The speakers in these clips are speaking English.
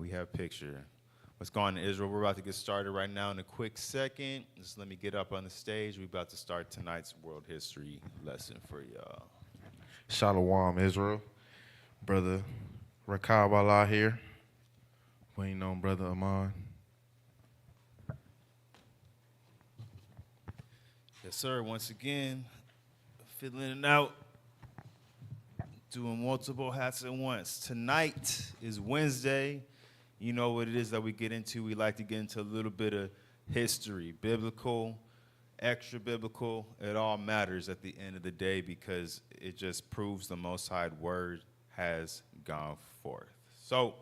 we have picture. What's going on, Israel? We're about to get started right now in a quick second. Just let me get up on the stage. We're about to start tonight's world history lesson for y'all. Shalom, Israel. Brother Rakab Allah here. Waiting on Brother Ahman. Yes, sir. Once again, filling it out, doing multiple hats at once. Tonight is Wednesday. You know what it is that we get into. We like to get into a little bit of history, biblical, extra biblical. It all matters at the end of the day because it just proves the Most High word has gone forth. So,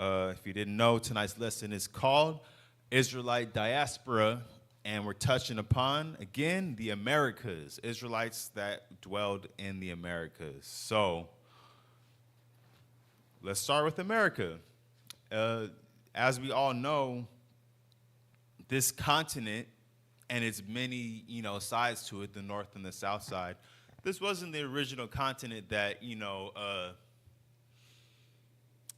if you didn't know, tonight's lesson is called Israelite Diaspora, and we're touching upon, again, the Americas, Israelites that dwelled in the Americas. So, let's start with America. As we all know, this continent and its many, sides to it, the north and the south side, this wasn't the original continent that,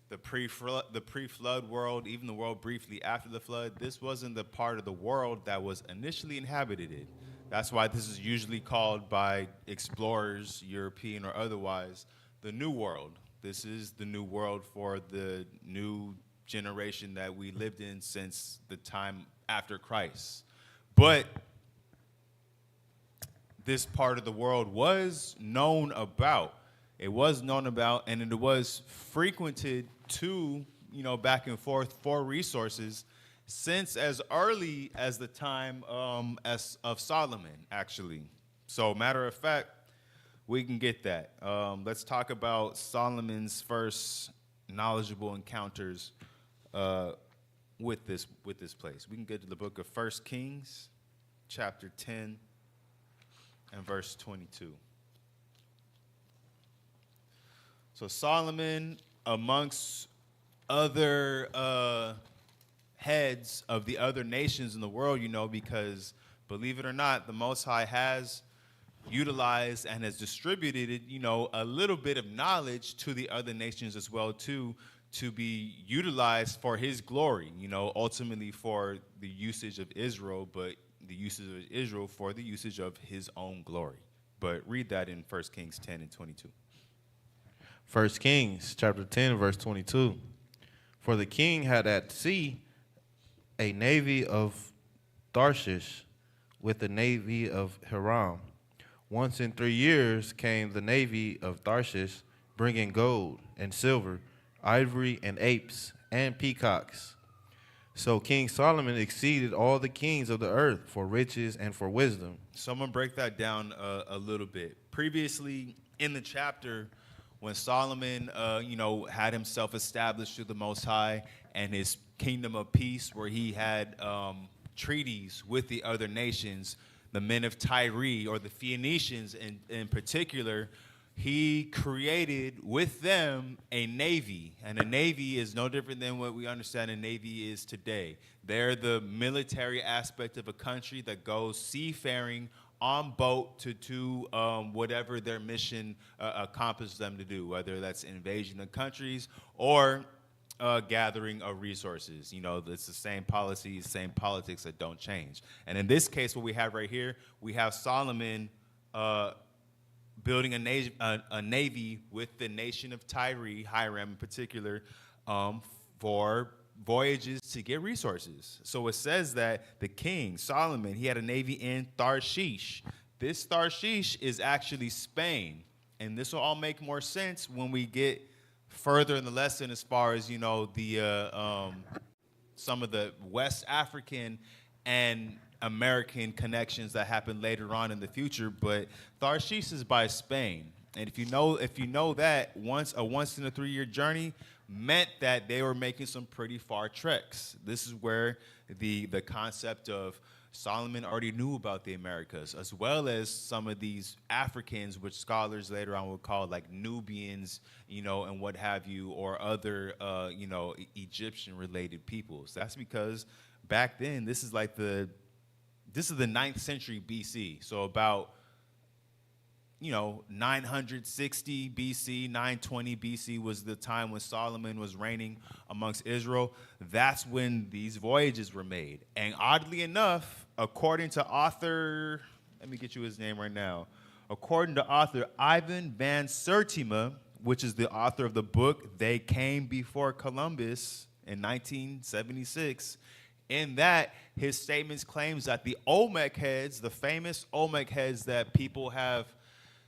the pre-flood world, even the world briefly after the flood, this wasn't the part of the world that was initially inhabited. That's why this is usually called by explorers, European or otherwise, the New World. This is the new world for the new generation that we lived in since the time after Christ. But this part of the world was known about. It was known about, and it was frequented to, back and forth for resources since as early as the time of Solomon, actually. So, matter of fact, we can get that. Let's talk about Solomon's first knowledgeable encounters with this place. We can get to the book of 1 Kings, chapter 10, and verse 22. So Solomon, amongst other heads of the other nations in the world, because believe it or not, the Most High has utilized and has distributed, a little bit of knowledge to the other nations as well, too, to be utilized for his glory, ultimately for the usage of Israel, but the usage of Israel for the usage of his own glory. But read that in 1 Kings 10 and 22. 1 Kings chapter 10, verse 22. For the king had at sea a navy of Tarshish with the navy of Hiram. Once in 3 years came the navy of Tarshish, bringing gold and silver, ivory and apes and peacocks. So King Solomon exceeded all the kings of the earth for riches and for wisdom. So I'm going to break that down a little bit. Previously in the chapter, when Solomon, had himself established through the Most High and his kingdom of peace, where he had treaties with the other nations, the men of Tyre, or the Phoenicians in particular, he created with them a navy. And a navy is no different than what we understand a navy is today. They're the military aspect of a country that goes seafaring on boat to do whatever their mission accomplishes them to do, whether that's invasion of countries or gathering of resources. It's the same policies, same politics that don't change. And in this case, what we have right here, we have Solomon building a navy with the nation of Tyre, Hiram in particular, for voyages to get resources. So it says that the king, Solomon, he had a navy in Tarshish. This Tarshish is actually Spain. And this will all make more sense when we get further in the lesson as far as, some of the West African and American connections that happen later on in the future. But Tarshish is by Spain. And if you know that, once in a 3-year journey meant that they were making some pretty far treks. This is where the concept of Solomon already knew about the Americas, as well as some of these Africans, which scholars later on would call like Nubians, and what have you, or other, Egyptian-related peoples. That's because back then, this is the 9th century BC, so about 960 BC, 920 BC was the time when Solomon was reigning amongst Israel. That's when these voyages were made. And oddly enough, according to author, let me get you his name right now. According to author Ivan van Sertima, which is the author of the book They Came Before Columbus in 1976, in that, his statements claims that the Olmec heads, the famous Olmec heads that people have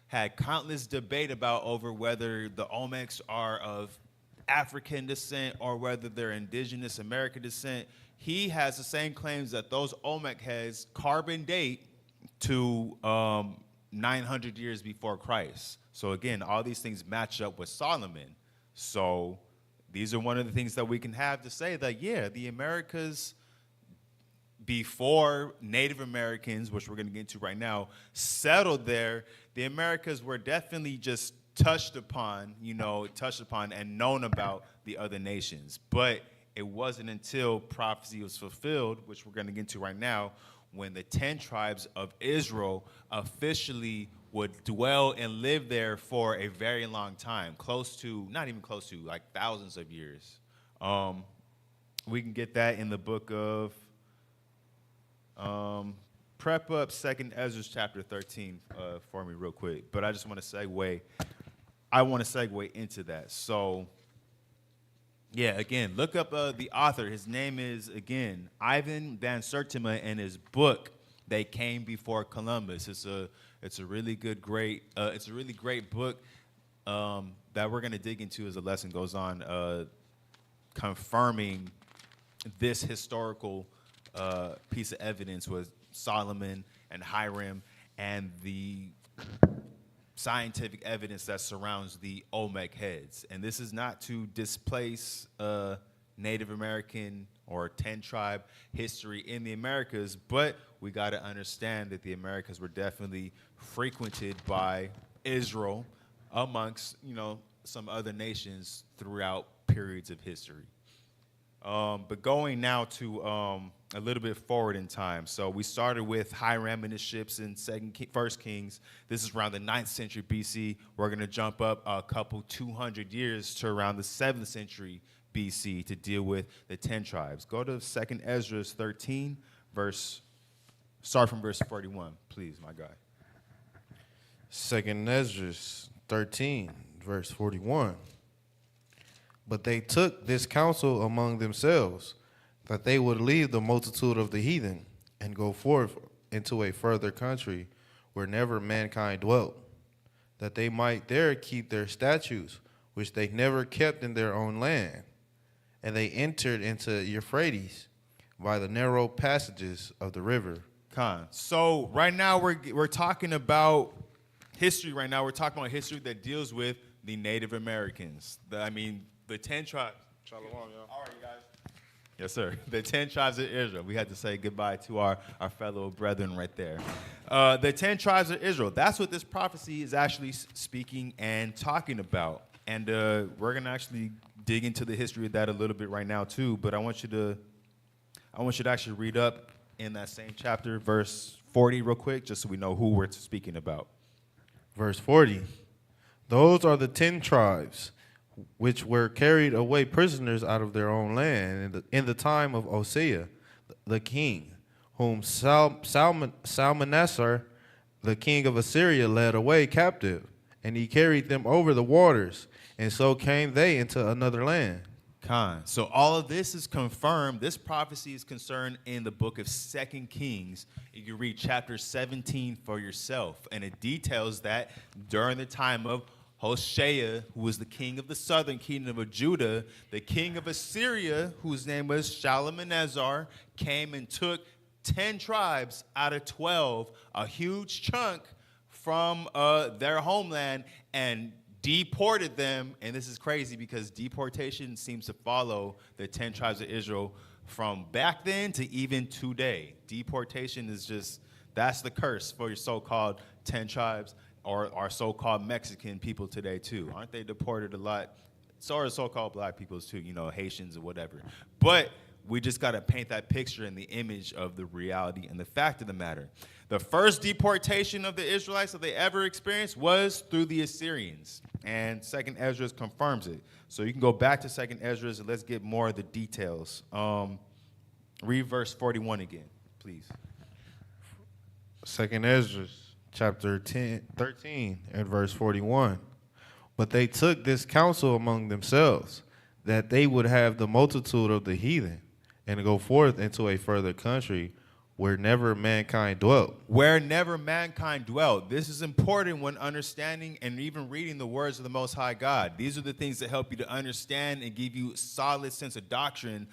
had countless debate about over whether the Olmecs are of African descent or whether they're indigenous American descent, he has the same claims that those Olmec heads carbon date to 900 years before Christ. So again, all these things match up with Solomon. So these are one of the things that we can have to say that, yeah, the Americas before Native Americans, which we're going to get into right now, settled there, the Americas were definitely just touched upon and known about the other nations. But it wasn't until prophecy was fulfilled, which we're going to get into right now, when the 10 tribes of Israel officially would dwell and live there for a very long time, not even close to, like thousands of years. We can get that in the book of prep up 2nd Ezra chapter 13 for me real quick. But I just want to segue. I want to segue into that. So, yeah, again, look up the author. His name is, again, Ivan van Sertima, and his book, They Came Before Columbus. It's a really great book that we're going to dig into as the lesson goes on, confirming this historical piece of evidence with Solomon and Hiram and the scientific evidence that surrounds the Olmec heads. And this is not to displace Native American or 10 tribe history in the Americas, but we got to understand that the Americas were definitely frequented by Israel amongst, some other nations throughout periods of history. But going now to a little bit forward in time. So we started with Hiram and his ships in 1 Kings. This is around the 9th century BC. We're going to jump up a couple 200 years to around the 7th century BC to deal with the 10 tribes. Go to 2nd Ezra 13, start from verse 41, please, my guy. 2nd Ezra 13, verse 41. But they took this counsel among themselves, that they would leave the multitude of the heathen and go forth into a further country where never mankind dwelt, that they might there keep their statutes, which they never kept in their own land. And they entered into Euphrates by the narrow passages of the river. So right now we're talking about history. Right now we're talking about history that deals with the Native Americans. The 10 tribes. Shalom, y'all. All right, guys. Yes, sir. The 10 tribes of Israel. We had to say goodbye to our fellow brethren right there. The 10 tribes of Israel. That's what this prophecy is actually speaking and talking about. And we're going to actually dig into the history of that a little bit right now, too. But I want you to actually read up in that same chapter, verse 40 real quick, just so we know who we're speaking about. Verse 40. Those are the 10 tribes which were carried away prisoners out of their own land in the time of Hosea, the king, whom Salmanasar, the king of Assyria, led away captive, and he carried them over the waters, and so came they into another land. So all of this is confirmed. This prophecy is concerned in the book of 2 Kings. You can read chapter 17 for yourself, and it details that during the time of Hosea, who was the king of the southern kingdom of Judah, the king of Assyria, whose name was Shalmaneser, came and took 10 tribes out of 12, a huge chunk from their homeland, and deported them. And this is crazy because deportation seems to follow the 10 tribes of Israel from back then to even today. Deportation is that's the curse for your so-called 10 tribes. Or our so-called Mexican people today, too. Aren't they deported a lot? So are so-called black peoples, too, Haitians or whatever. But we just got to paint that picture and the image of the reality and the fact of the matter. The first deportation of the Israelites that they ever experienced was through the Assyrians, and 2nd Ezra confirms it. So you can go back to 2nd Ezra and let's get more of the details. Read verse 41 again, please. 2nd Ezra, chapter 13, and verse 41. But they took this counsel among themselves, that they would have the multitude of the heathen, and go forth into a further country where never mankind dwelt. Where never mankind dwelt. This is important when understanding and even reading the words of the Most High God. These are the things that help you to understand and give you a solid sense of doctrine,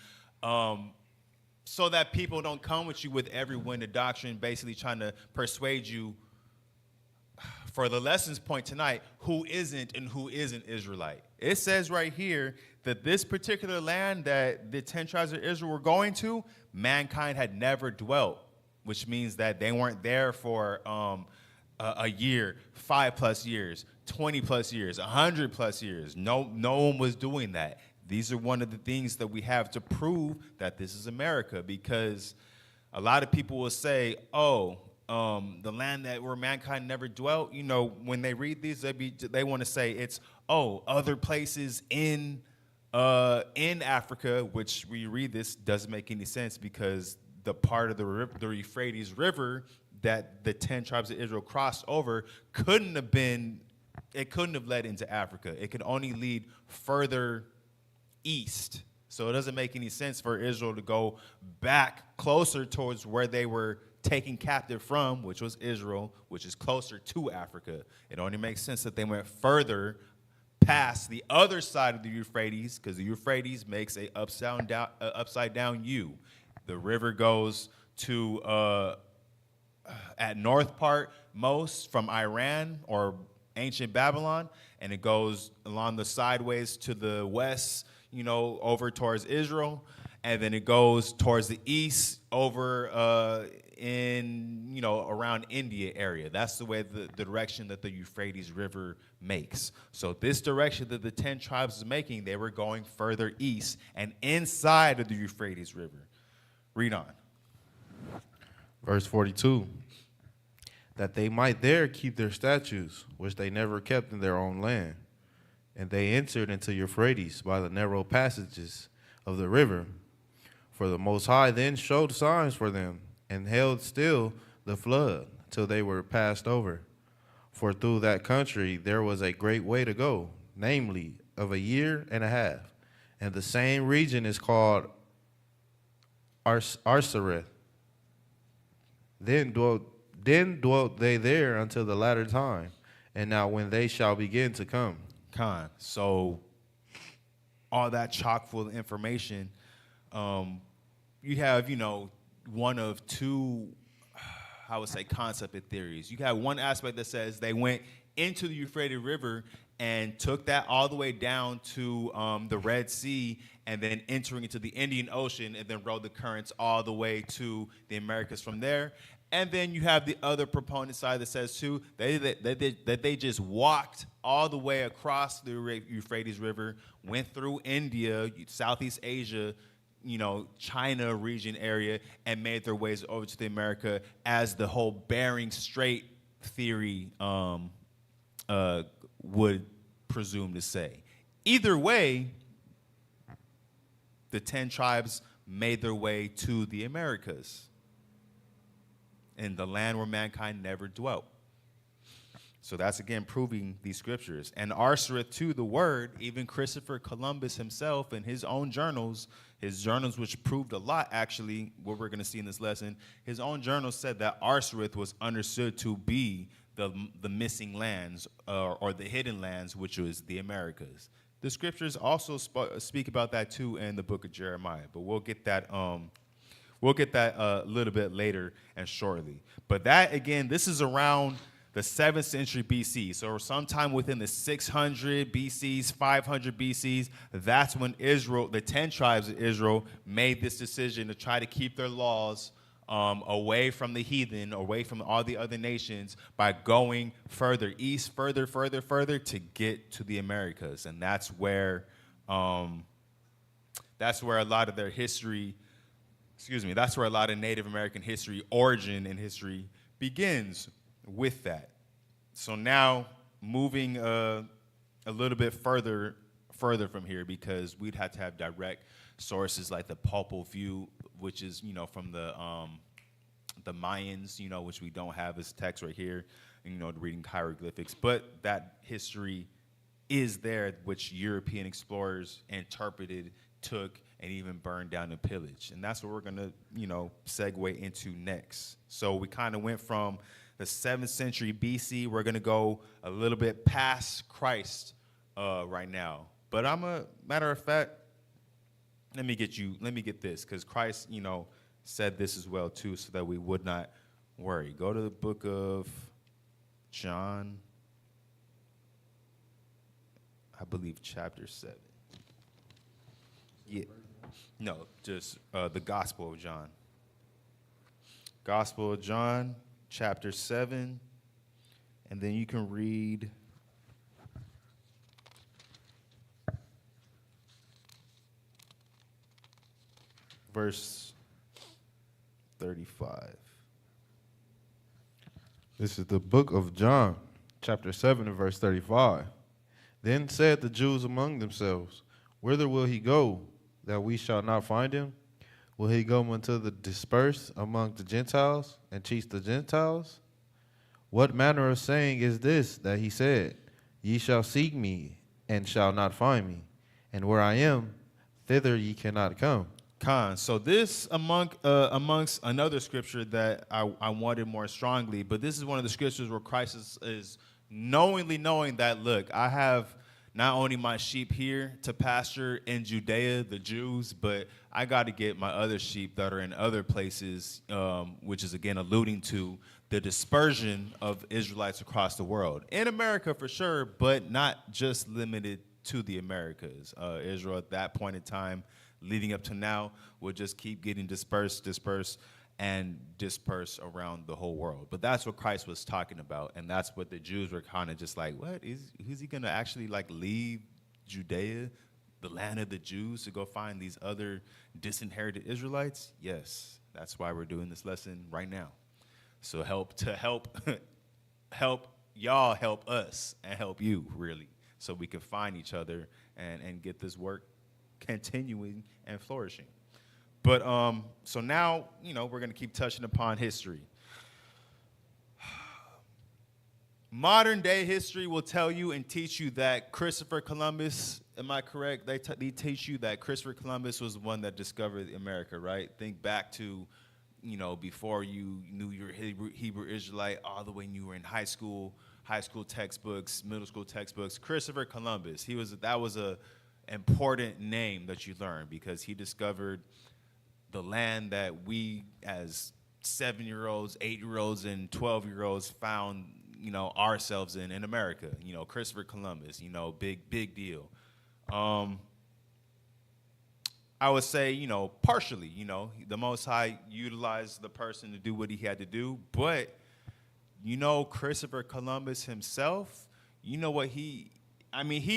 so that people don't come with you with every wind of doctrine, basically trying to persuade you, for the lessons point tonight, who isn't and who isn't Israelite. It says right here that this particular land that the 10 tribes of Israel were going to, mankind had never dwelt, which means that they weren't there for a year, 5+ years, 20+ years, 100+ years. No one was doing that. These are one of the things that we have to prove that this is America, because a lot of people will say, oh, the land that where mankind never dwelt, you know, when they read these, they want to say it's, oh, other places in Africa, which we read this doesn't make any sense, because the part of the Euphrates River that the 10 tribes of Israel crossed over couldn't have led into Africa. It could only lead further east. So it doesn't make any sense for Israel to go back closer towards where they were taken captive from, which was Israel, which is closer to Africa. It only makes sense that they went further past the other side of the Euphrates, because the Euphrates makes a upside down U. The river goes to at north part most from Iran or ancient Babylon, and it goes along the sideways to the west, you know, over towards Israel, and then it goes towards the east over in, you know, around India area. That's the way the direction that the Euphrates River makes. So this direction that the 10 tribes is making, they were going further east and inside of the Euphrates River. Read on. Verse 42. That they might there keep their statutes, which they never kept in their own land. And they entered into Euphrates by the narrow passages of the river. For the Most High then showed signs for them, and held still the flood till they were passed over. For through that country there was a great way to go, namely of 1.5 years. And the same region is called Arsareth. Then dwelt they there until the latter time, and now when they shall begin to come. So all that chock full of information, you have, you know, one of two, I would say, concept of theories. You have one aspect that says they went into the Euphrates River and took that all the way down to the Red Sea, and then entering into the Indian Ocean, and then rode the currents all the way to the Americas from there. And then you have the other proponent side that says, too, that they just walked all the way across the Euphrates River, went through India, Southeast Asia, you know, China region area, and made their ways over to the America, as the whole Bering Strait theory would presume to say. Either way, the 10 tribes made their way to the Americas, in the land where mankind never dwelt. So that's, again, proving these scriptures. And Arsareth, too, the word, even Christopher Columbus himself in his own journals, which proved a lot, actually, what we're going to see in this lesson, his own journals said that Arsareth was understood to be the missing lands, or the hidden lands, which was the Americas. The scriptures also speak about that, too, in the book of Jeremiah, but we'll get that a little bit later and shortly. But that, again, this is around the 7th century BC. So sometime within the 600 BCs, 500 BCs, that's when Israel, the 10 tribes of Israel, made this decision to try to keep their laws away from the heathen, away from all the other nations, by going further east, further to get to the Americas. And that's where that's where a lot of their history, that's where a lot of Native American history, origin and history begins with that. So now moving a little bit further from here, because we'd have to have direct sources like the Popol Vuh, which is, from the Mayans, which we don't have as text right here, reading hieroglyphics, but that history is there, which European explorers interpreted, took, and even burned down and pillaged. And that's what we're gonna, segue into next. So we kind of went from the 7th century BC. We're gonna go a little bit past Christ right now. But matter of fact, let me get this, because Christ, said this as well too, so that we would not worry. Go to the book of John, I believe chapter 7. Yeah. No, just the Gospel of John. Gospel of John, chapter 7, and then you can read verse 35. This is the book of John, chapter 7 and verse 35. Then said the Jews among themselves, whither will he go, that we shall not find him? Will he go unto the dispersed among the Gentiles, and teach the Gentiles? What manner of saying is this that he said, Ye shall seek me, and shall not find me, and where I am, thither ye cannot come. So this amongst another scripture that I wanted more strongly, but this is one of the scriptures where Christ is knowingly knowing that, look, I have not only my sheep here to pasture in Judea, the Jews, but I got to get my other sheep that are in other places, which is, again, alluding to the dispersion of Israelites across the world. In America, for sure, but not just limited to the Americas. Israel, at that point in time, leading up to now, will just keep getting dispersed, and disperse around the whole world. But that's what Christ was talking about, and that's what the Jews were kind of just like, what? Is he going to actually leave Judea, the land of the Jews, to go find these other disinherited Israelites? Yes, that's why we're doing this lesson right now. So help y'all help us and help you, really, so we can find each other and get this work continuing and flourishing. But so now, we're going to keep touching upon history. Modern day history will tell you and teach you that Christopher Columbus, am I correct? They teach you that Christopher Columbus was the one that discovered America, right? Think back to, before you knew you were Hebrew Israelite, all the way when you were in high school textbooks, middle school textbooks. Christopher Columbus, that was a important name that you learned, because he discovered the land that we as 7-year-olds, 8-year-olds, and 12-year-olds found, ourselves in America. Christopher Columbus, big deal. I would say, partially, the Most High utilized the person to do what he had to do, but, Christopher Columbus himself, what he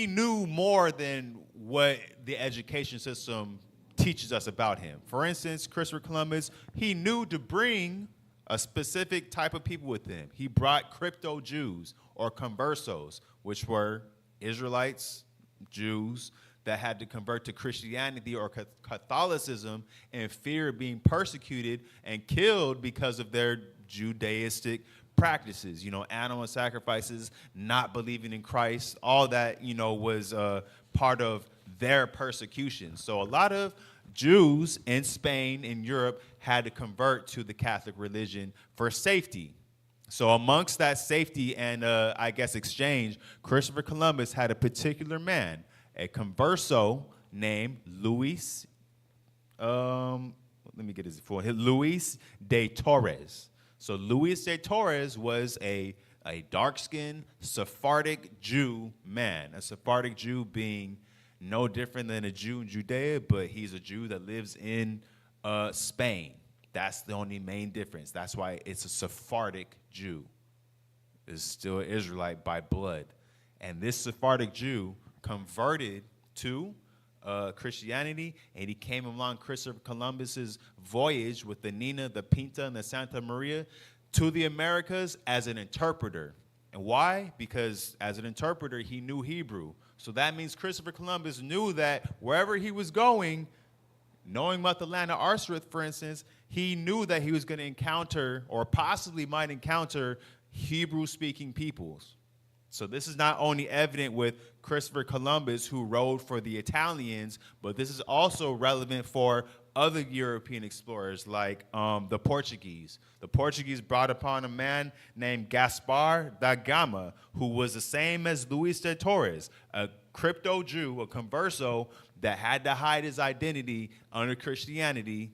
knew more than what the education system teaches us about him. For instance, Christopher Columbus, he knew to bring a specific type of people with him. He brought crypto Jews, or conversos, which were Israelites, Jews, that had to convert to Christianity or Catholicism in fear of being persecuted and killed because of their Judaistic practices, animal sacrifices, not believing in Christ, all that, was part of their persecution. So a lot of Jews in Spain and Europe had to convert to the Catholic religion for safety. So amongst that safety and, exchange, Christopher Columbus had a particular man, a converso named Luis, Luis de Torres. So Luis de Torres was a dark-skinned Sephardic Jew man, a Sephardic Jew being no different than a Jew in Judea, but he's a Jew that lives in Spain. That's the only main difference. That's why it's a Sephardic Jew. It's still an Israelite by blood. And this Sephardic Jew converted to Christianity, and he came along Christopher Columbus's voyage with the Nina, the Pinta, and the Santa Maria to the Americas as an interpreter. And why? Because as an interpreter, he knew Hebrew. So that means Christopher Columbus knew that wherever he was going, knowing about the land of Arsareth, for instance, he knew that he was going to encounter, or possibly might encounter, Hebrew-speaking peoples. So this is not only evident with Christopher Columbus, who rode for the Italians, but this is also relevant for other European explorers like the Portuguese. The Portuguese brought upon a man named Gaspar da Gama, who was the same as Luis de Torres, a crypto Jew, a converso that had to hide his identity under Christianity,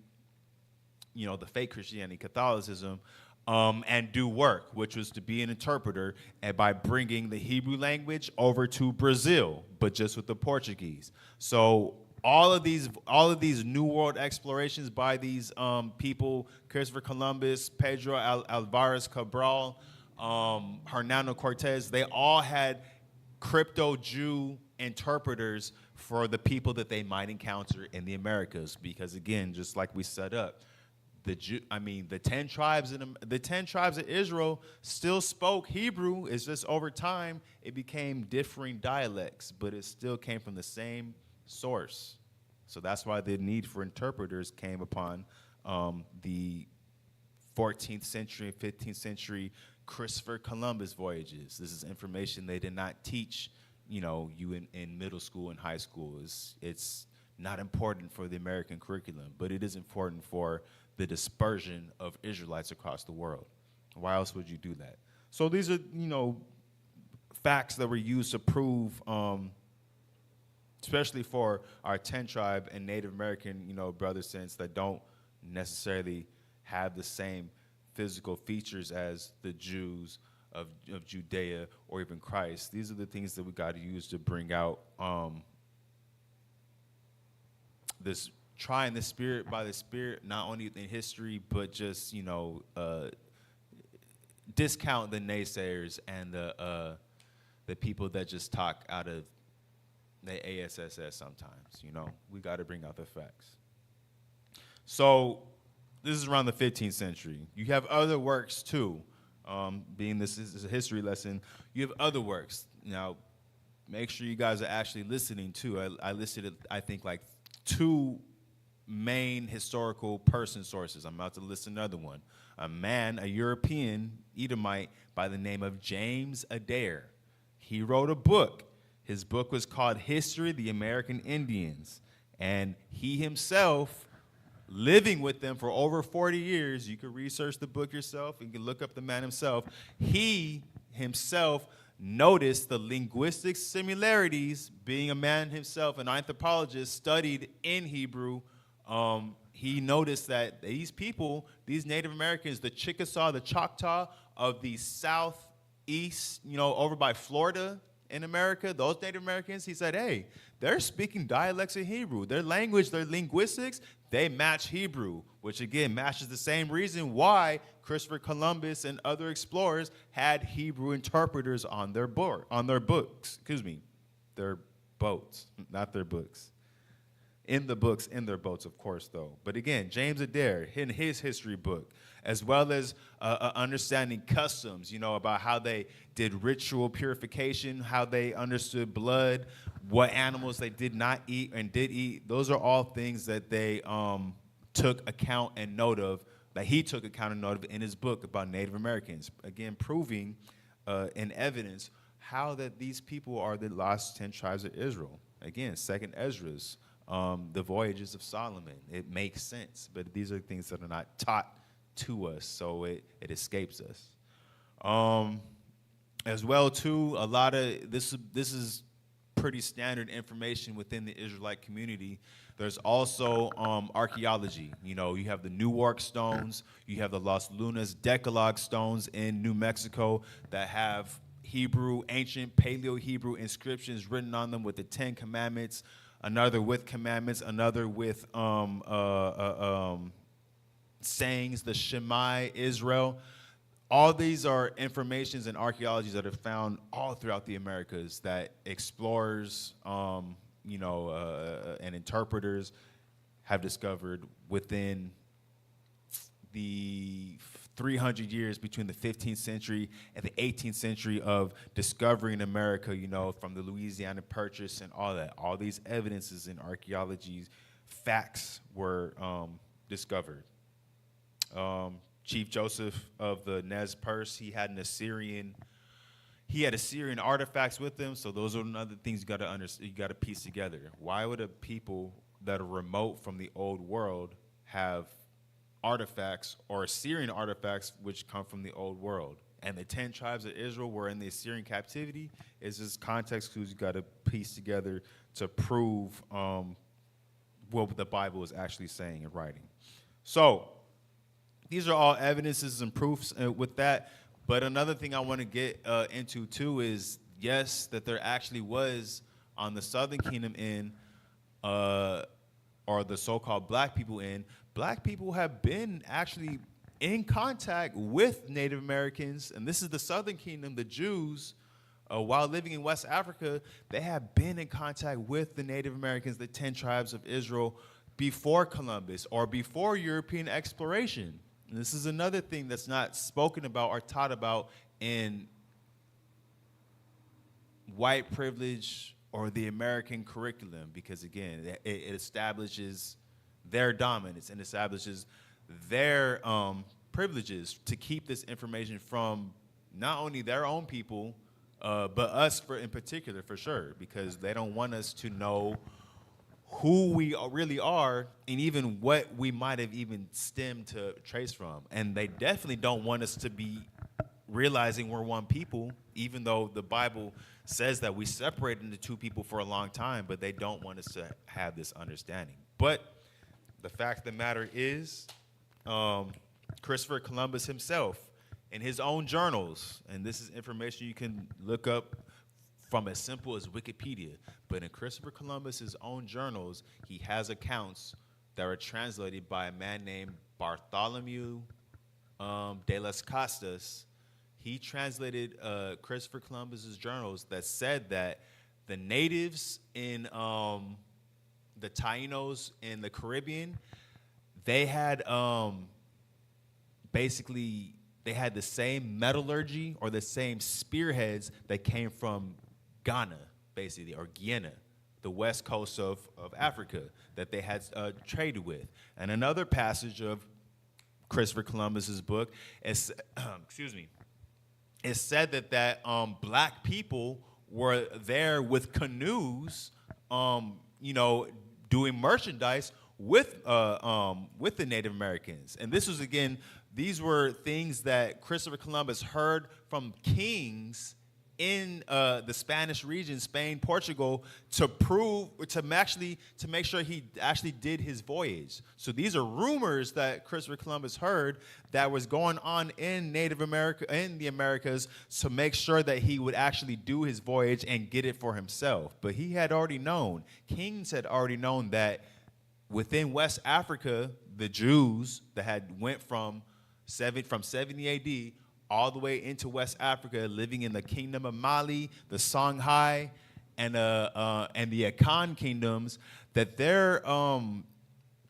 you know, the fake Christianity, Catholicism, and do work, which was to be an interpreter, and by bringing the Hebrew language over to Brazil, but just with the Portuguese. So all of these New World explorations by these people, Christopher Columbus, Pedro Alvarez Cabral, Hernando Cortez, they all had crypto Jew interpreters for the people that they might encounter in the Americas. Because again, just like we set up, the 10 tribes of Israel still spoke Hebrew. It's just over time it became differing dialects, but it still came from the same source. So that's why the need for interpreters came upon the 14th century and 15th century Christopher Columbus voyages. This is information they did not teach, you know, you in middle school and high school. It's not important for the American curriculum, but it is important for the dispersion of Israelites across the world. Why else would you do that? So these are, you know, facts that were used to prove, especially for our 10 tribe and Native American, you know, brothers since that don't necessarily have the same physical features as the Jews of Judea or even Christ. These are the things that we got to use to bring out this trying the spirit by the spirit, not only in history, but just, you know, discount the naysayers and the people that just talk out of the ASSS sometimes. You know, we got to bring out the facts. So this is around the 15th century. You have other works too. Being this is a history lesson, you have other works. Now, make sure you guys are actually listening too. I listed, I think, like 2 main historical person sources. I'm about to list another one. A European Edomite by the name of James Adair. He wrote a book. His book was called History of the American Indians. And he himself, living with them for over 40 years, you can research the book yourself, you can look up the man himself. He himself noticed the linguistic similarities, being a man himself, an anthropologist, studied in Hebrew. He noticed that these people, these Native Americans, the Chickasaw, the Choctaw of the southeast, you know, over by Florida in America, those Native Americans, he said, hey, they're speaking dialects of Hebrew. Their language, their linguistics, they match Hebrew, which again matches the same reason why Christopher Columbus and other explorers had Hebrew interpreters on their books, their boats, not their books. In the books, in their boats, of course, though. But again, James Adair, in his history book, as well as understanding customs, you know, about how they did ritual purification, how they understood blood, what animals they did not eat and did eat. Those are all things that they took account and note of, that he took account and note of in his book about Native Americans. Again, proving in evidence how that these people are the lost 10 tribes of Israel. Again, Second Ezra's. The voyages of Solomon. It makes sense, but these are things that are not taught to us, so it escapes us. As well, too, a lot of this is pretty standard information within the Israelite community. There's also archaeology. You know, you have the Newark stones, you have the Las Lunas Decalogue stones in New Mexico that have Hebrew, ancient Paleo-Hebrew inscriptions written on them with the 10 Commandments. Another with commandments, another with sayings, the Shema Israel. All these are informations and archaeologies that are found all throughout the Americas that explorers and interpreters have discovered within the 300 years between the 15th century and the 18th century of discovering America, from the Louisiana Purchase and all that. All these evidences in archaeology, facts were discovered. Chief Joseph of the Nez Perce, he had Assyrian artifacts with him. So those are another things you got to piece together. Why would a people that are remote from the old world have artifacts or Assyrian artifacts which come from the old world? And the 10 tribes of Israel were in the Assyrian captivity. Is this context clues you got to piece together to prove what the Bible is actually saying and writing. So these are all evidences and proofs with that. But another thing I want to get into too is, yes, that there actually was on the Southern Kingdom end, or the so-called black people end, black people have been actually in contact with Native Americans, and this is the Southern Kingdom, the Jews, while living in West Africa, they have been in contact with the Native Americans, the 10 tribes of Israel, before Columbus or before European exploration. And this is another thing that's not spoken about or taught about in white privilege or the American curriculum, because again, it establishes their dominance and establishes their privileges to keep this information from not only their own people, but us in particular, for sure, because they don't want us to know who we really are and even what we might have even stemmed to trace from. And they definitely don't want us to be realizing we're one people, even though the Bible says that we separated into two people for a long time, but they don't want us to have this understanding. But the fact of the matter is, Christopher Columbus himself, in his own journals, and this is information you can look up from as simple as Wikipedia, but in Christopher Columbus's own journals, he has accounts that are translated by a man named Bartholomew de las Casas. He translated Christopher Columbus's journals that said that the natives in the Tainos in the Caribbean, they had basically they had the same metallurgy or the same spearheads that came from Ghana, basically, or Guyana, the west coast of Africa, that they had traded with. And another passage of Christopher Columbus's book is, it said that black people were there with canoes, doing merchandise with the Native Americans. And this was, again, these were things that Christopher Columbus heard from kings in the Spanish region, Spain, Portugal, to make sure he actually did his voyage. So these are rumors that Christopher Columbus heard that was going on in Native America, in the Americas, to make sure that he would actually do his voyage and get it for himself. But he had already known, kings had already known that within West Africa, the Jews that had went from 70 AD all the way into West Africa, living in the kingdom of Mali, the Songhai, and the Akan kingdoms, that their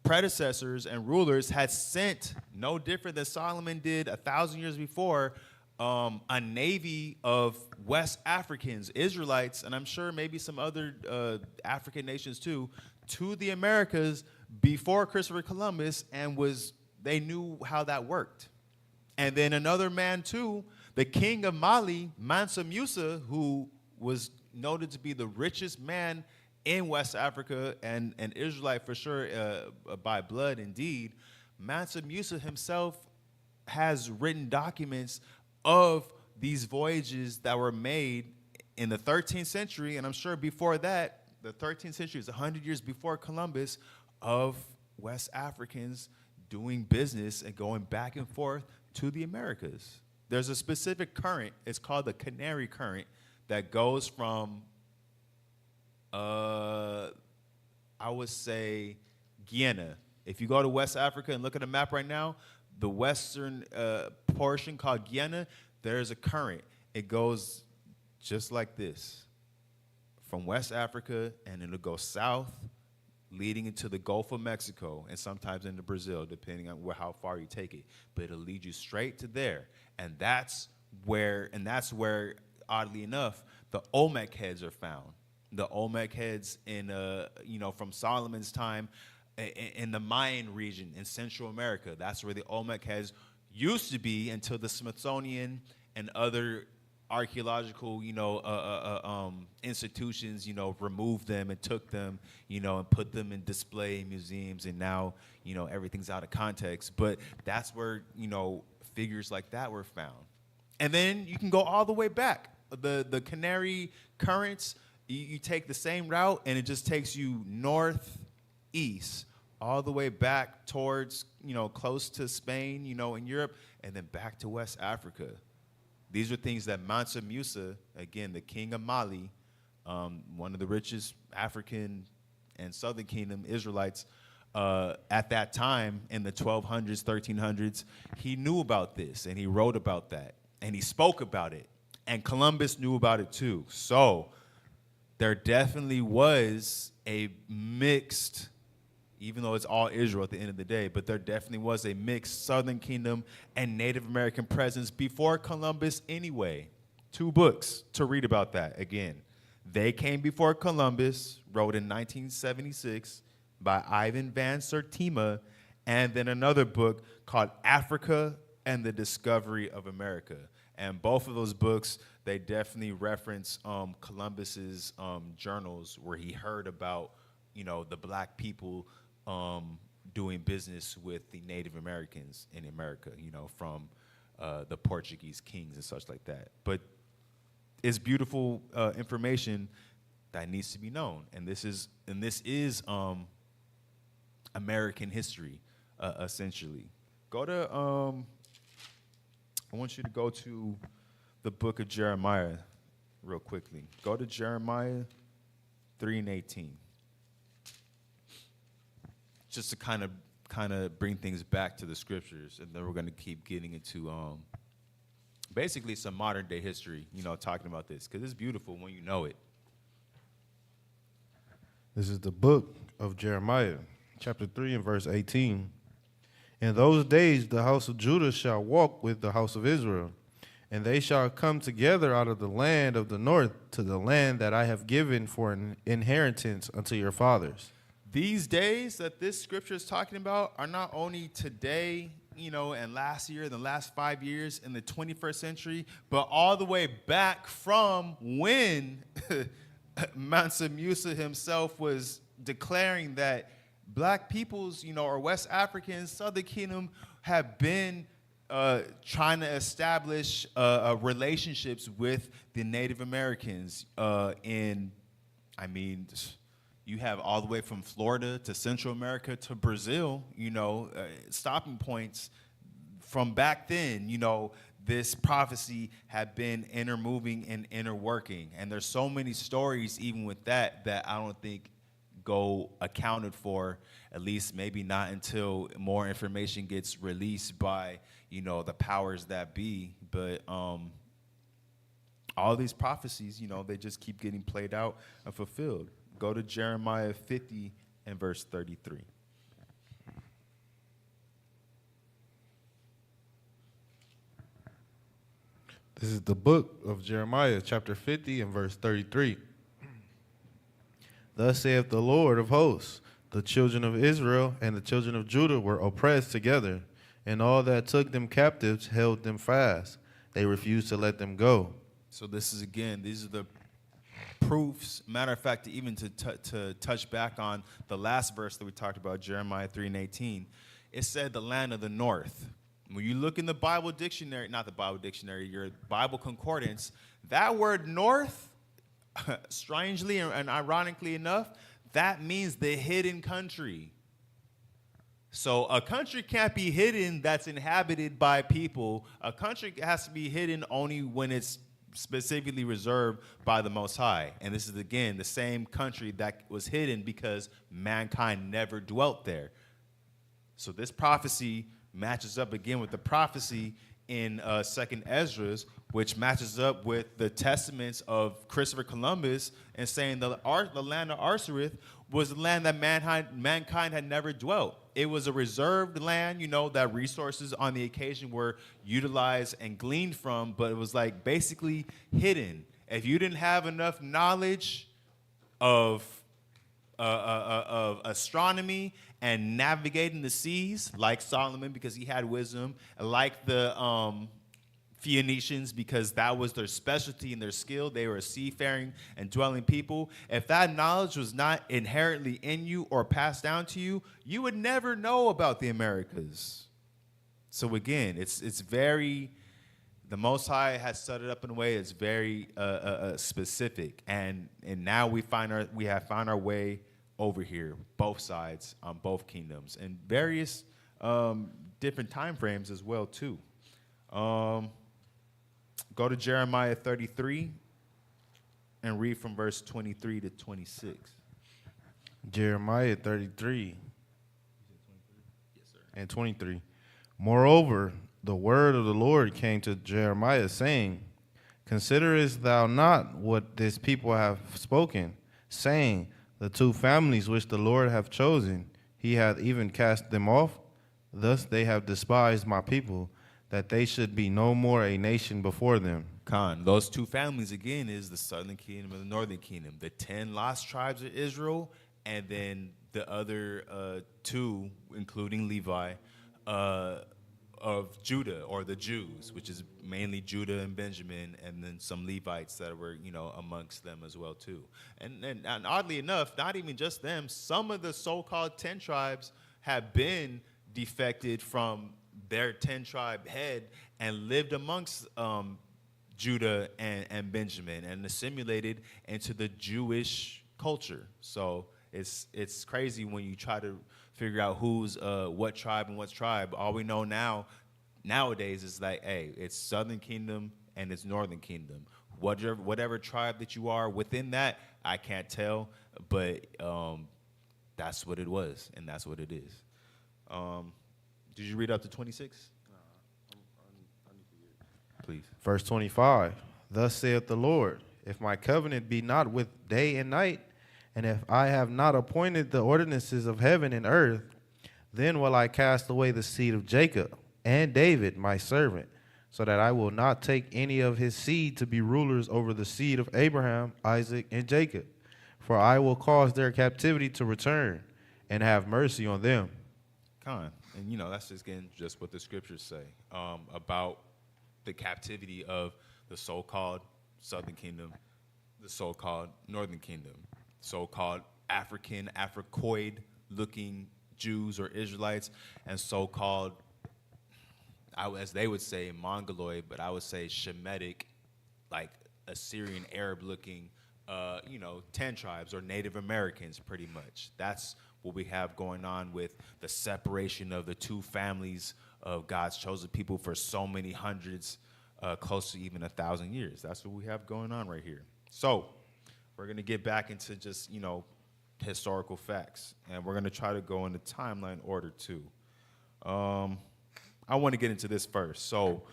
predecessors and rulers had sent, no different than Solomon did 1,000 years before, a navy of West Africans, Israelites, and I'm sure maybe some other African nations too, to the Americas before Christopher Columbus, and they knew how that worked. And then another man too, the king of Mali, Mansa Musa, who was noted to be the richest man in West Africa and an Israelite for sure, by blood indeed. Mansa Musa himself has written documents of these voyages that were made in the 13th century, and I'm sure before that, the 13th century is 100 years before Columbus, of West Africans doing business and going back and forth to the Americas. There's a specific current, it's called the Canary Current, that goes from, I would say, Guyana. If you go to West Africa and look at a map right now, the western portion called Guyana, there's a current. It goes just like this, from West Africa, and it'll go south, leading into the Gulf of Mexico, and sometimes into Brazil, depending on how far you take it. But it'll lead you straight to there, and that's where, oddly enough, the Olmec heads are found. The Olmec heads from Solomon's time, in the Mayan region in Central America. That's where the Olmec heads used to be until the Smithsonian and other archaeological, institutions, removed them and took them, and put them in display museums, and now, everything's out of context. But that's where, figures like that were found. And then you can go all the way back. The Canary Currents, you take the same route, and it just takes you northeast, all the way back towards, close to Spain, in Europe, and then back to West Africa. These are things that Mansa Musa, again, the king of Mali, one of the richest African and Southern Kingdom Israelites, at that time in the 1200s, 1300s, he knew about this, and he wrote about that, and he spoke about it, and Columbus knew about it too. So there definitely was a mixed, even though it's all Israel at the end of the day, but there definitely was a mixed Southern Kingdom and Native American presence before Columbus anyway. 2 books to read about that. Again, They Came Before Columbus, wrote in 1976 by Ivan Van Sertima, and then another book called Africa and the Discovery of America. And both of those books, they definitely reference Columbus's journals, where he heard about, the black people doing business with the Native Americans in America, from the Portuguese kings and such like that. But it's beautiful information that needs to be known, and this is American history, essentially. Go to I want you to go to the book of Jeremiah real quickly. Go to Jeremiah 3:18. Just to kind of bring things back to the scriptures, and then we're going to keep getting into basically some modern day history, talking about this, because it's beautiful when you know it. This is the book of Jeremiah, chapter 3 and verse 18. In those days the house of Judah shall walk with the house of Israel, and they shall come together out of the land of the north to the land that I have given for an inheritance unto your fathers. These days that this scripture is talking about are not only today, and last year, the last 5 years in the 21st century, but all the way back from when Mansa Musa himself was declaring that black peoples, or West Africans, Southern Kingdom, have been trying to establish relationships with the Native Americans you have all the way from Florida to Central America to Brazil, stopping points from back then. This prophecy had been intermoving and interworking. And there's so many stories even with that I don't think go accounted for, at least maybe not until more information gets released by, the powers that be. But all these prophecies, they just keep getting played out and fulfilled. Go to Jeremiah 50 and verse 33. This is the book of Jeremiah, chapter 50 and verse 33. Thus saith the Lord of hosts, the children of Israel and the children of Judah were oppressed together, and all that took them captives held them fast. They refused to let them go. So these are the proofs. Matter of fact, even to touch back on the last verse that we talked about, Jeremiah 3:18, it said the land of the north. When you look in the Bible dictionary, not the Bible dictionary, your Bible concordance, that word north, strangely and ironically enough, that means the hidden country. So a country can't be hidden that's inhabited by people. A country has to be hidden only when it's specifically reserved by the Most High. And this is, again, the same country that was hidden because mankind never dwelt there. So this prophecy matches up again with the prophecy in Second Esdras, which matches up with the testaments of Christopher Columbus and saying the land of Arsareth was the land that mankind had never dwelt. It was a reserved land, that resources on the occasion were utilized and gleaned from, but it was like basically hidden. If you didn't have enough knowledge of astronomy and navigating the seas, like Solomon because he had wisdom, like the Phoenicians because that was their specialty and their skill. They were a seafaring and dwelling people. If that knowledge was not inherently in you or passed down to you, you would never know about the Americas. So again, it's very, the Most High has set it up in a way that's very specific, and now we have found our way over here, both sides on both kingdoms, and various different time frames as well too. Go to Jeremiah 33 and read from verse 23 to 26. Jeremiah 33 and 23. Moreover, the word of the Lord came to Jeremiah, saying, Considerest thou not what this people have spoken, saying, The two families which the Lord hath chosen, he hath even cast them off? Thus they have despised my people, that they should be no more a nation before them. Those two families, again, is the southern kingdom and the northern kingdom. The 10 lost tribes of Israel, and then the other two, including Levi, of Judah, or the Jews, which is mainly Judah and Benjamin, and then some Levites that were, amongst them as well too. And oddly enough, not even just them, some of the so-called 10 tribes have been defected from their 10-tribe head and lived amongst Judah and Benjamin and assimilated into the Jewish culture. So it's crazy when you try to figure out who's what tribe and what's tribe. All we know nowadays is like, hey, it's Southern Kingdom and it's Northern Kingdom. Whatever tribe that you are within that, I can't tell, but that's what it was and that's what it is. Did you read up to 26? I need to get. Please. Verse 25. Thus saith the Lord, If my covenant be not with day and night, and if I have not appointed the ordinances of heaven and earth, then will I cast away the seed of Jacob and David my servant, so that I will not take any of his seed to be rulers over the seed of Abraham, Isaac, and Jacob. For I will cause their captivity to return, and have mercy on them. And that's just what the scriptures say about the captivity of the so-called Southern Kingdom, the so-called Northern Kingdom, so-called Africoid-looking Jews or Israelites, and so-called, as they would say, Mongoloid, but I would say Shemitic, like Assyrian Arab-looking, 10 tribes or Native Americans, pretty much. That's what we have going on with the separation of the two families of God's chosen people for so many hundreds, close to even 1,000 years. That's what we have going on right here. So we're going to get back into just, historical facts, and we're going to try to go in the timeline order too. I want to get into this first. So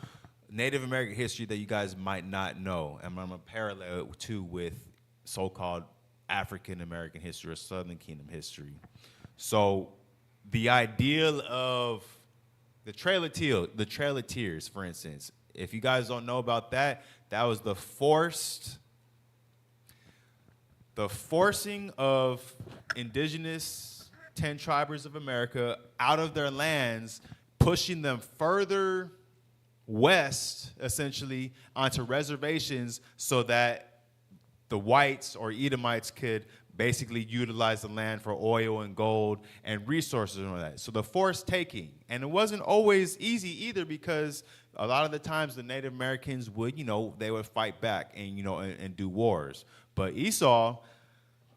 Native American history that you guys might not know, and I'm going to parallel it too with so-called African American history or Southern Kingdom history. So the ideal of the Trail of Tears, for instance, if you guys don't know about that, that was the forcing of indigenous 10 tribers of America out of their lands, pushing them further west, essentially, onto reservations so that the whites or Edomites could basically utilize the land for oil and gold and resources and all that. So the forced taking. And it wasn't always easy either, because a lot of the times the Native Americans would, they would fight back and, and do wars. But Esau,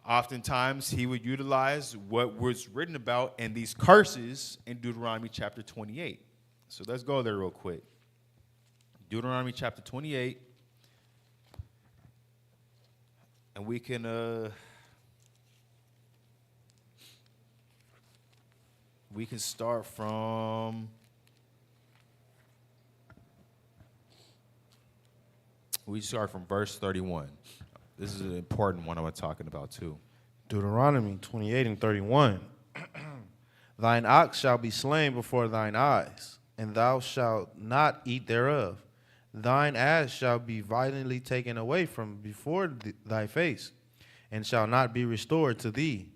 oftentimes, he would utilize what was written about in these curses in Deuteronomy chapter 28. So let's go there real quick. Deuteronomy chapter 28. And we can start from We start from verse 31. This is an important one I'm talking about too. Deuteronomy 28 and 31. Thine ox shall be slain before thine eyes, and thou shalt not eat thereof. Thine ass shall be violently taken away from before thy face, and shall not be restored to thee.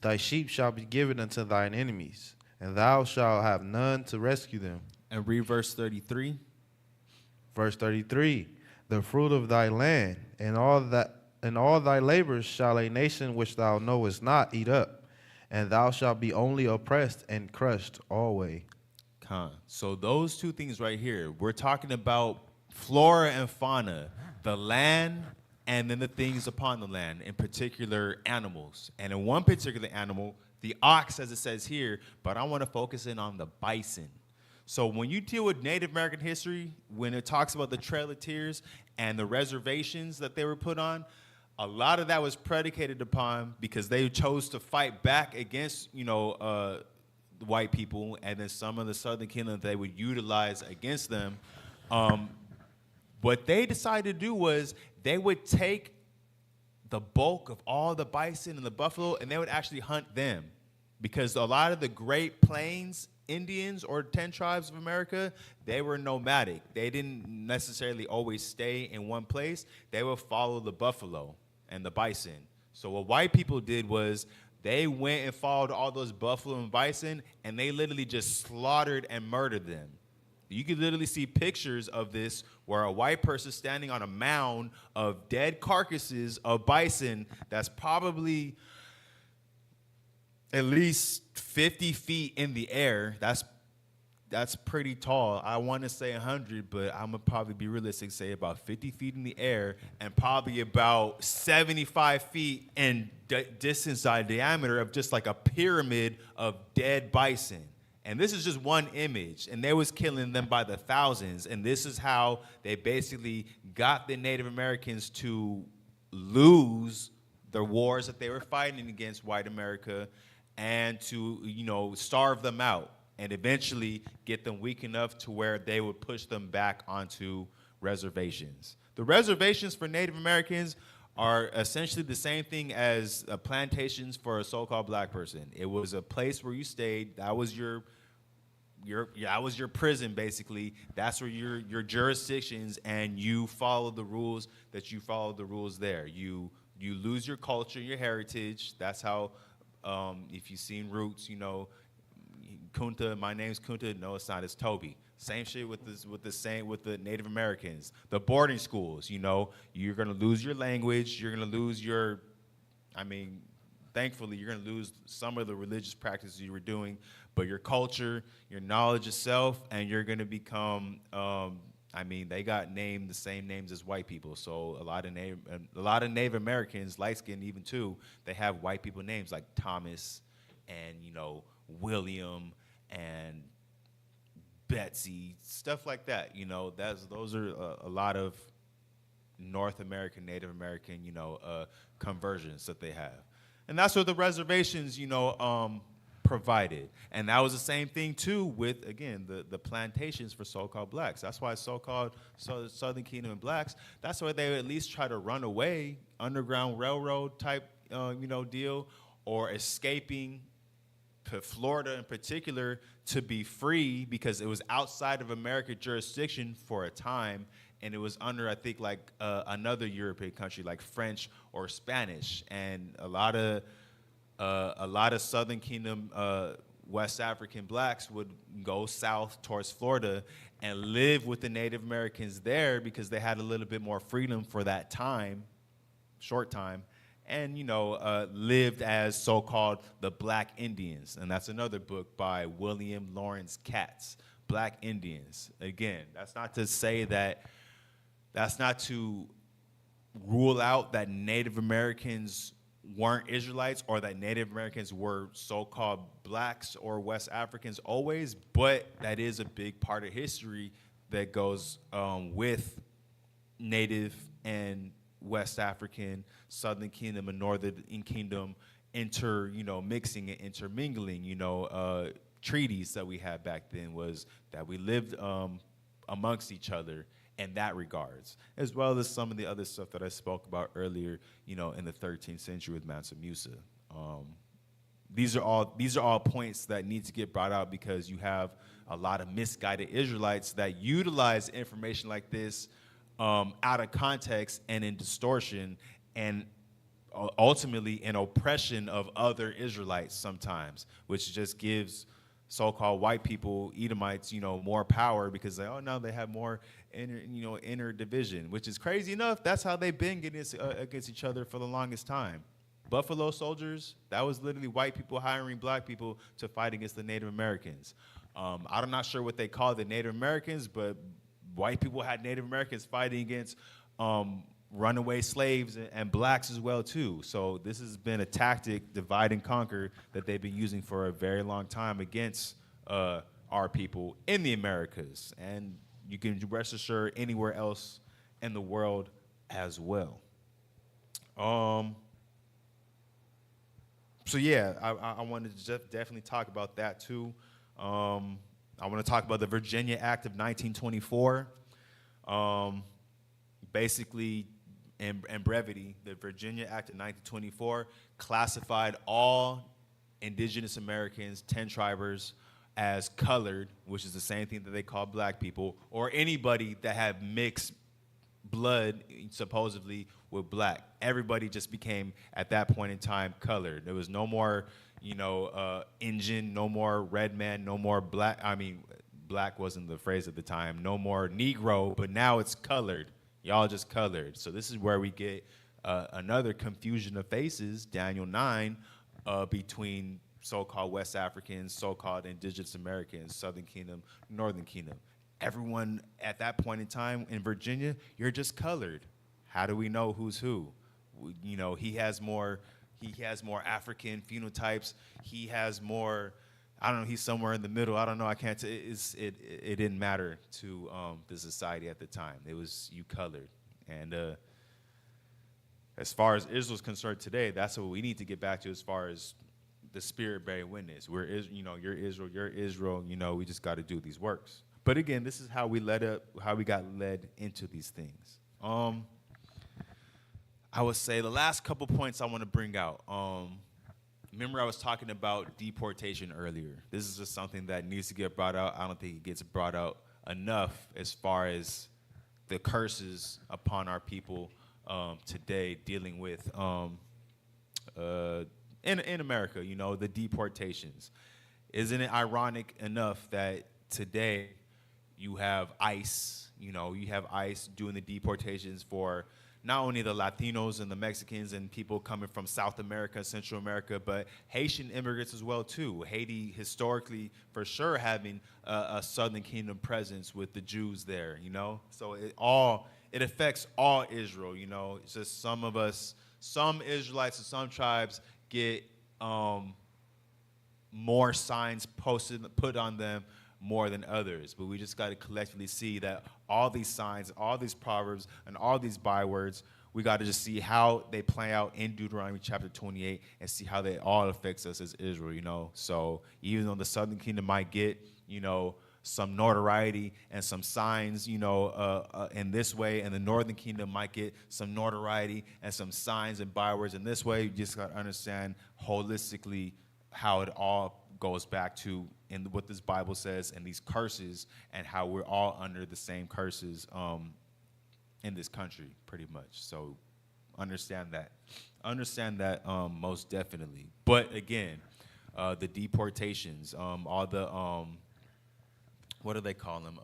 Thy sheep shall be given unto thine enemies, and thou shalt have none to rescue them. And read verse 33. Verse 33. The fruit of thy land and all thy labors shall a nation which thou knowest not eat up, and thou shalt be only oppressed and crushed always. So those two things right here, we're talking about flora and fauna, the land, and then the things upon the land, in particular animals. And in one particular animal, the ox, as it says here, but I want to focus in on the bison. So when you deal with Native American history, when it talks about the Trail of Tears and the reservations that they were put on, a lot of that was predicated upon because they chose to fight back against, the white people, and then some of the Southern Kingdom they would utilize against them. What they decided to do was they would take the bulk of all the bison and the buffalo, and they would actually hunt them, because a lot of the Great Plains Indians or 10 tribes of America, they were nomadic. They didn't necessarily always stay in one place. They would follow the buffalo and the bison. So what white people did was they went and followed all those buffalo and bison, and they literally just slaughtered and murdered them. You could literally see pictures of this where a white person standing on a mound of dead carcasses of bison that's probably at least 50 feet in the air. That's pretty tall. I want to say 100, but I'm going to probably be realistic, say about 50 feet in the air, and probably about 75 feet in distance diameter of just like a pyramid of dead bison. And this is just one image, and they was killing them by the thousands. And this is how they basically got the Native Americans to lose the wars that they were fighting against white America, and to, starve them out and eventually get them weak enough to where they would push them back onto reservations. The reservations for Native Americans are essentially the same thing as plantations for a so-called black person. It was a place where you stayed. That was your prison, basically. That's where your jurisdictions, and you follow the rules that you follow the rules there. You lose your culture, your heritage. That's how. If you've seen Roots, Kunta, my name's Kunta. No, it's not. It's Toby. Same shit with the Native Americans. The boarding schools. You're gonna lose your language. You're gonna lose thankfully, you're gonna lose some of the religious practices you were doing, but your culture, your knowledge of self, and you're gonna become. They got named the same names as white people. So a lot of Native Americans, light skinned even too, they have white people names like Thomas and William and Betsy, stuff like that. Those are a lot of North American, Native American, conversions that they have, and that's what the reservations, provided. And that was the same thing too with, again, the plantations for so-called blacks. That's why so-called Southern Kingdom blacks, that's why they would at least try to run away, Underground Railroad type deal, or escaping to Florida in particular to be free, because it was outside of American jurisdiction for a time, and it was under, I think, like another European country like French or Spanish. And a lot of Southern Kingdom West African blacks would go south towards Florida and live with the Native Americans there because they had a little bit more freedom for that time, short time, and lived as so-called the Black Indians. And that's another book by William Lawrence Katz, Black Indians. Again, that's not to rule out that Native Americans weren't Israelites or that Native Americans were so-called blacks or West Africans always, but that is a big part of history that goes with Native and West African, Southern Kingdom and Northern Kingdom mixing and intermingling. Treaties that we had back then was that we lived amongst each other, in that regards, as well as some of the other stuff that I spoke about earlier, in the 13th century with Mansa Musa. These are all points that need to get brought out because you have a lot of misguided Israelites that utilize information like this out of context and in distortion and ultimately in oppression of other Israelites sometimes, which just gives so-called white people, Edomites, more power because now they have more inner division, which is crazy enough. That's how they've been getting against each other for the longest time. Buffalo Soldiers, that was literally white people hiring black people to fight against the Native Americans. I'm not sure what they call the Native Americans, but white people had Native Americans fighting against runaway slaves and blacks as well too. So this has been a tactic, divide and conquer, that they've been using for a very long time against our people in the Americas. And you can rest assured anywhere else in the world as well. So yeah, I wanted to definitely talk about that too. I want to talk about the Virginia Act of 1924. Basically, in brevity, the Virginia Act of 1924 classified all indigenous Americans, 10 tribers, as colored, which is the same thing that they call black people, or anybody that had mixed blood, supposedly, with black. Everybody just became, at that point in time, colored. There was no more, Indian, no more red man, no more black. I mean, black wasn't the phrase at the time. No more Negro, but now it's colored. Y'all just colored. So this is where we get another confusion of faces, Daniel 9, between so-called West Africans, so-called indigenous Americans, Southern Kingdom, Northern Kingdom. Everyone at that point in time in Virginia, you're just colored. How do we know who's who? He has more African phenotypes. He has more, I don't know, he's somewhere in the middle. I don't know, I can't it didn't matter to the society at the time. It was you colored. And as far as Israel's concerned today, that's what we need to get back to as far as the spirit bearing witness. You're Israel, we just got to do these works. But again, this is how we got led into these things. I would say the last couple points I want to bring out. Remember I was talking about deportation earlier. This is just something that needs to get brought out. I don't think it gets brought out enough as far as the curses upon our people today dealing with in America, the deportations. Isn't it ironic enough that today you have ICE, doing the deportations for not only the Latinos and the Mexicans and people coming from South America, Central America, but Haitian immigrants as well too. Haiti historically, for sure, having a Southern Kingdom presence with the Jews there, So it affects all Israel, It's just some Israelites and some tribes get more signs put on them more than others, but we just got to collectively see that all these signs, all these proverbs, and all these bywords, we got to just see how they play out in Deuteronomy chapter 28 and see how they all affects us as Israel, So even though the Southern Kingdom might get, some notoriety and some signs, in this way, and the Northern Kingdom might get some notoriety and some signs and bywords in this way, you just got to understand holistically how it all goes back to what this Bible says and these curses and how we're all under the same curses in this country, pretty much. So understand that most definitely. But again, the deportations, all the what do they call them?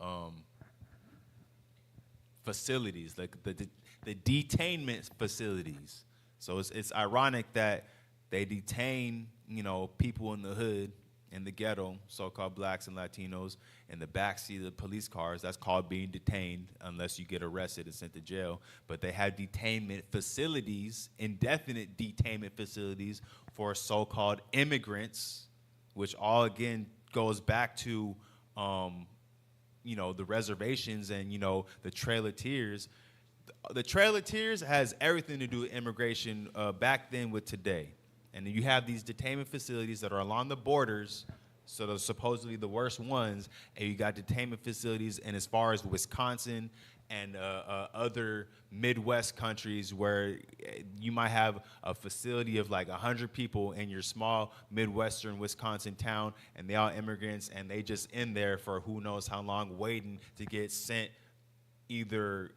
Facilities, like the detainment facilities. So it's ironic that they detain people in the hood, in the ghetto, so-called blacks and Latinos, in the backseat of the police cars. That's called being detained unless you get arrested and sent to jail. But they have detainment facilities, indefinite detainment facilities for so-called immigrants, which all, again, goes back to, the reservations and, the Trail of Tears. The Trail of Tears has everything to do with immigration back then with today. And you have these detainment facilities that are along the borders So those supposedly the worst ones, and you got detainment facilities, and as far as Wisconsin and other Midwest countries where you might have a facility of like 100 people in your small Midwestern Wisconsin town, and they all immigrants, and they just in there for who knows how long, waiting to get sent either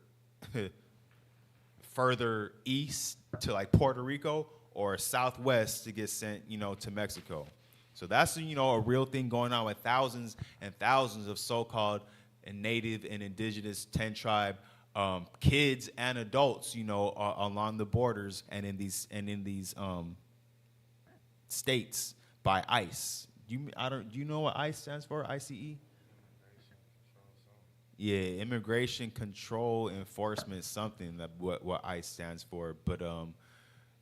further east to like Puerto Rico or southwest to get sent, to Mexico. So that's, a real thing going on with thousands and thousands of so-called and native and indigenous 10 tribe kids and adults, along the borders and in these states by ICE. Do you know what ICE stands for? ICE? Yeah, Immigration Control Enforcement, something that what ICE stands for. But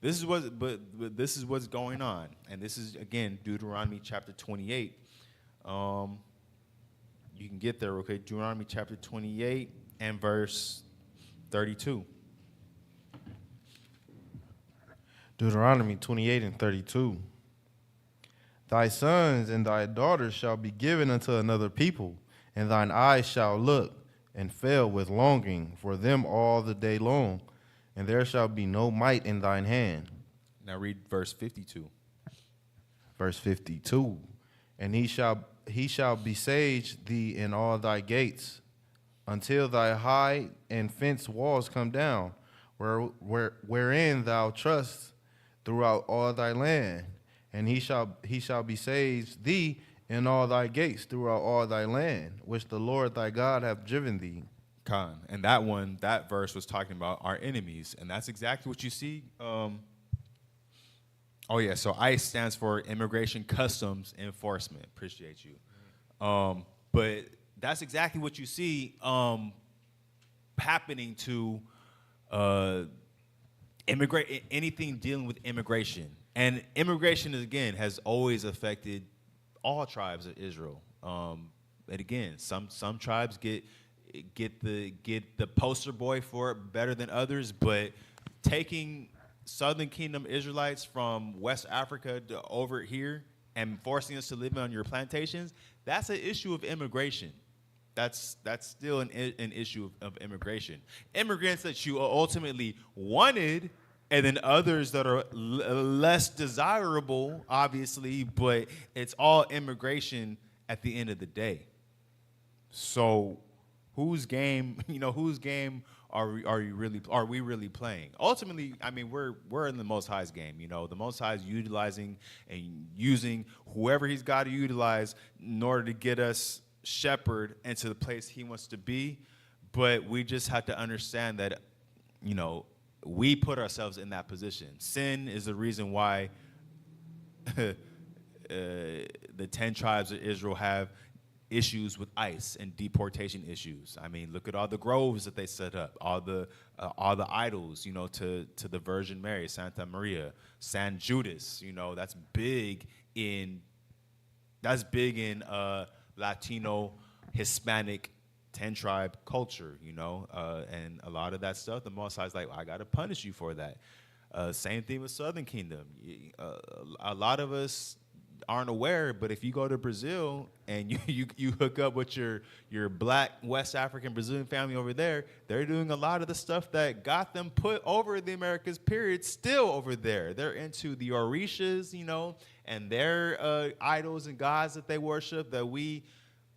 this is what's going on, and this is again Deuteronomy chapter 28. You can get there, okay? Deuteronomy chapter 28 and verse 32. Deuteronomy 28 and 32. Thy sons and thy daughters shall be given unto another people, and thine eyes shall look and fail with longing for them all the day long, and there shall be no might in thine hand. Now read verse 52. Verse 52. And he shall besiege thee in all thy gates, until thy high and fenced walls come down, wherein thou trust throughout all thy land. And he shall besiege thee in all thy gates throughout all thy land, which the Lord thy God hath driven thee. Khan. And that verse was talking about our enemies, and that's exactly what you see. So ICE stands for Immigration Customs Enforcement. Appreciate you. But that's exactly what you see happening to anything dealing with immigration. And immigration, again, has always affected all tribes of Israel. And again, some tribes get the poster boy for it better than others, but taking Southern Kingdom Israelites from West Africa to over here and forcing us to live on your plantations, that's an issue of immigration. That's still an issue of immigration. Immigrants that you ultimately wanted, and then others that are less desirable, obviously, but it's all immigration at the end of the day. So whose game are we really playing? Ultimately, I mean, we're in the Most High's game. The Most High is utilizing and using whoever He's got to utilize in order to get us shepherd into the place He wants to be. But we just have to understand that, we put ourselves in that position. Sin is the reason why the 10 tribes of Israel have issues with ICE and deportation issues. I mean, look at all the groves that they set up, all the idols, to the Virgin Mary, Santa Maria, San Judas. That's big in Latino, Hispanic, 10 tribe culture, and a lot of that stuff. The Most High's like, I got to punish you for that. Same thing with Southern Kingdom. A lot of us aren't aware, but if you go to Brazil and you hook up with your black West African Brazilian family over there, they're doing a lot of the stuff that got them put over the Americas, period, still over there. They're into the Orishas, and their idols and gods that they worship that we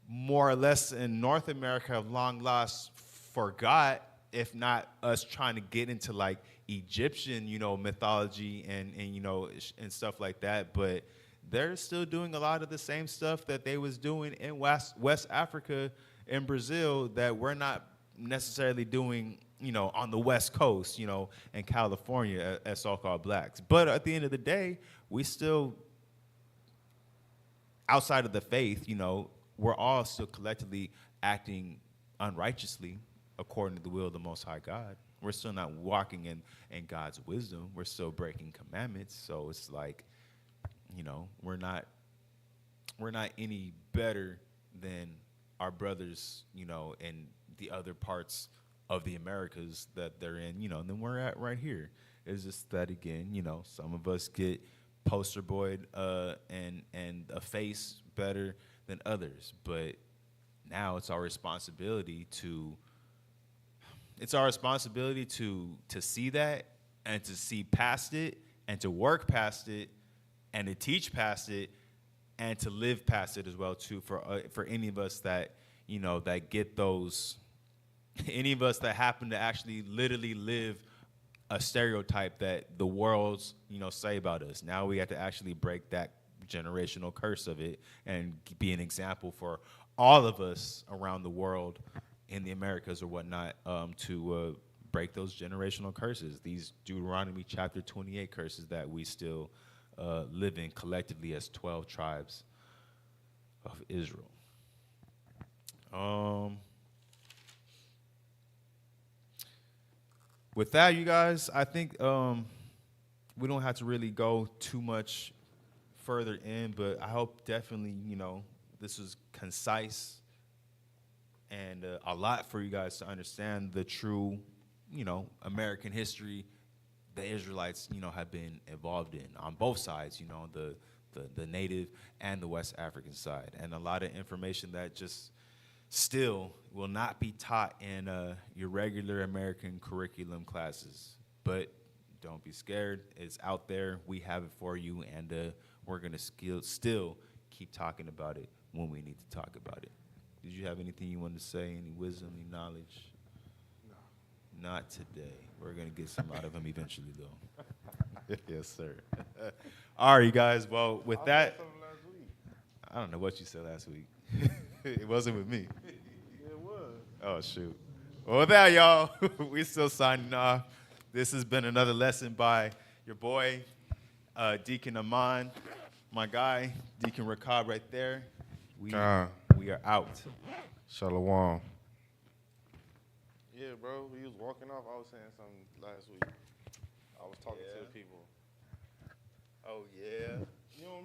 more or less in North America have long lost forgot, if not us trying to get into like Egyptian, mythology and stuff like that. But they're still doing a lot of the same stuff that they was doing in West Africa and Brazil that we're not necessarily doing, on the West Coast, in California as so-called blacks. But at the end of the day, we still, outside of the faith, we're all still collectively acting unrighteously according to the will of the Most High God. We're still not walking in God's wisdom. We're still breaking commandments. So it's like, we're not any better than our brothers, in the other parts of the Americas that they're in, than we're at right here. It's just that, again, some of us get poster boy and a face better than others. But now it's our responsibility to see that and to see past it and to work past it and to teach past it and to live past it as well too for any of us that that get those any of us that happen to actually literally live a stereotype that the world's say about us. Now we have to actually break that generational curse of it and be an example for all of us around the world in the Americas or whatnot to break those generational curses, these Deuteronomy chapter 28 curses that we still live in collectively as 12 tribes of Israel. With that, you guys, I think we don't have to really go too much further in, but I hope definitely, this was concise and a lot for you guys to understand the true, American history the Israelites, have been involved in on both sides, the native and the West African side. And a lot of information that just still will not be taught in your regular American curriculum classes. But don't be scared. It's out there. We have it for you, and we're going to still keep talking about it when we need to talk about it. Did you have anything you wanted to say, any wisdom, any knowledge? No. Not today. We're going to get some out of him eventually, though. Yes, sir. All right, you guys. Well, with that, I don't know what you said last week. It wasn't with me. It was. Oh, shoot. Well, with that, y'all, we're still signing off. This has been another lesson by your boy, Deacon Ahman, my guy, Deacon Rakab right there. We are out. Shalom. Yeah, bro. We was walking off. I was saying something last week. I was talking to the people. Oh, yeah. You don't